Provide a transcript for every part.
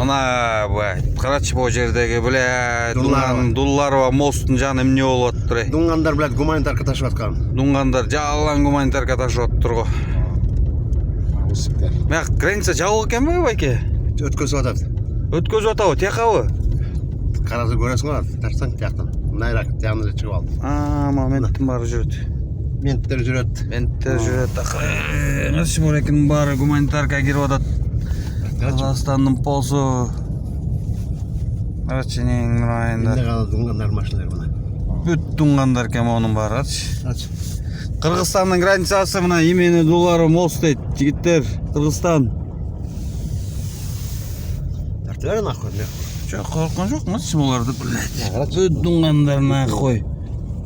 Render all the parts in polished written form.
Мына карачы бу жердеги биле дуллар бар, мосттун жаны эмне болуп атыптыр. Дунгандар билет гуманитарка ташып аткан. Дунгандар жалаң гуманитарка ташып атыптыр го. Мына граница жабык экенби байке? Өткөзүп атат. Өткөзүп атабы, тиякабы? Карасың көрөсүң го, тартсаң тияктан. Мынайраак тиягына чыгып алды. Менттин баары жүрөт. Менттер жүрөт. Карачы борекинин баары гуманитарка кирип атат. Казакстандын полсу. Карачынын районунда. Эмне калды дунгандар машиналар мына. Бүт дунгандар экен монун баары. Ач. Кыргызстандын границасы мына имени дулары мост дейт. Жигиттер, Кыргызстан. Тартыбер нахуй. Жок, корккон жокмун буларды, блядь. Бүт дунгандар нахуй.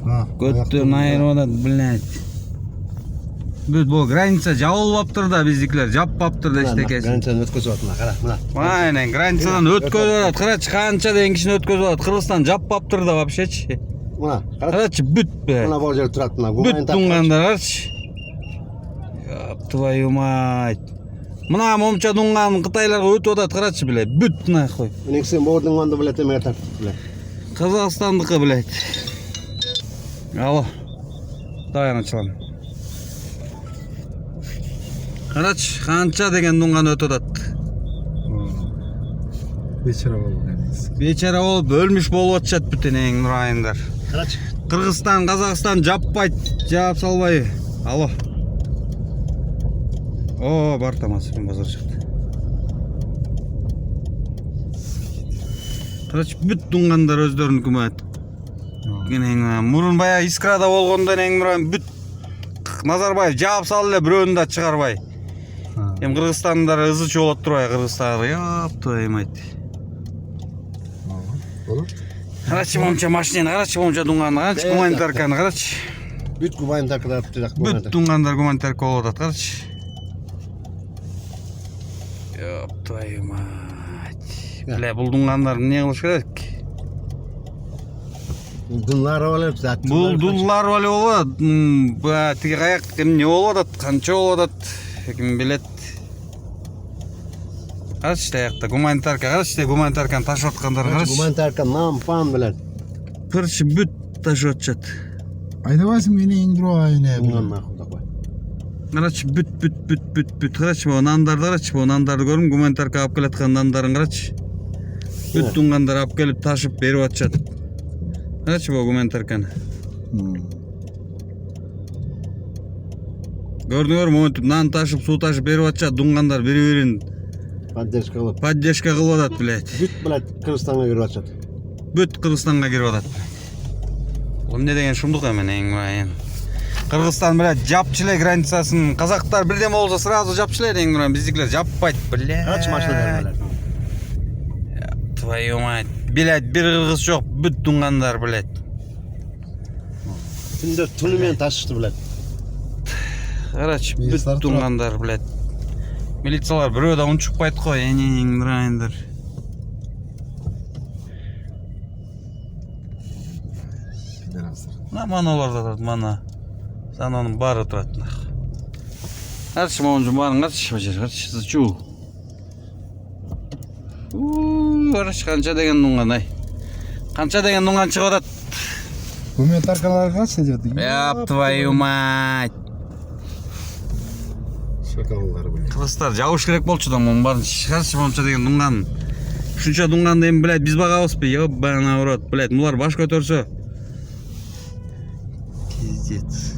Көттөрүн айырып атат, блядь. Бүт бул граница жабылбаптыр да, биздикилер жаппаптыр да эчтекеси. Границаны өткөзүп атат, кара, мына. Aynen, границадан өткөзүп атат. Карачы канча деген кишини өткөзүп атат. Кыргызстан жаппаптыр да вообще-чи. Мына, Карачы бүт бе. мына бул жер турат, мына Бүт дунгандар карачы. Твою мать. Мына момча дунган Кытайларга өтүп атат, карачы биле. Бүт нахуй. Менексе бул дунганды билет эмеге тартып биле. Казакстандыкы, блядь. Алло. Давай началам. Карачы, канча деген дунган өтүп атат. Бечара болду. Бечара болуп өлмүш болуп атышат бүтүн райондар. Карачы. Кыргызстан, Казакстан жаппайт, жаап салбай. Алло. О, бар тамасы, мен базар чыкты. Карачы, бүт дунгандар өздөрүнүн күмөт. Мурун баягы Искрада болгондон бүт Назарбаев жаап салды эле, бирөөнү да чыгарбай. Эми Кыргызстандар ызычы болот турбай, Кыргызстан яп твою мать. Карачы момча машинени, карачы момча дунганы, карачы гуманитарканы, карачы. Бүт гуманитарка таратып Бүт дунгандар гуманитарка болуп атат, карачы. Яп твою мать. Биле, бул дунгандар эмне кылыш керек? Дунлар болуп зат. Бул дуллар болуп, тиги каяк эмне болуп атат, канча болуп атат, ким билет. Карачы таякта гуманитарка, карачы гуманитарканы ташып аткандар, карачы. Гуманитарка нам пан билет. Карачы бүт ташып атышат. Айдабайсың мени иңдирип айне. Мундан нахуй такой. Карачы бүт. Карачы бу нандарды карачы, бу нандарды көрүм, гуманитарка алып келаткан нандарын карачы. Бүт дунгандар алып келип ташып берип атышат. Карачы бу гуманитарканы. Көрдүңөр, монтип нан ташып, суу ташып берип атышат, дунгандар бири-бирин поддержка кылып атат, блядь. Бүт билет Кыргызстанга кирип атышат. Бүт Кыргызстанга кирип атат. Эмне деген шумдук эми. Кыргызстан, блядь, жапчы эле границасын. Казактар бирден болсо сразу жапчы эле, биздикилер жаппайт, блядь. Карачы машиналар билет. Твою мать. Блядь, бир кыргыз жок, бүт дунгандар, блядь. Түндө туну менен ташышты билет. Карачы, бүт дунгандар, блядь. Милициялар бирөө да унчукпайт го, райондар. Мана олар да турат, мана. Сананын баары турат. Карачы, монун баарын карачы, карачы, чуу. Карачы, канча деген дунган, ай. Канча деген дунган чыгып атат. Гуманитаркалар карачы деп. Яп твою мать. Шакалдар билет. Кыргыздар жабыш керек болчу да монун баарын. Карачы, монча деген дунган. Ушунча дунганды эми, блядь, биз багабызбы? Ёбана урод, блядь, булар баш көтөрсө. Пиздец.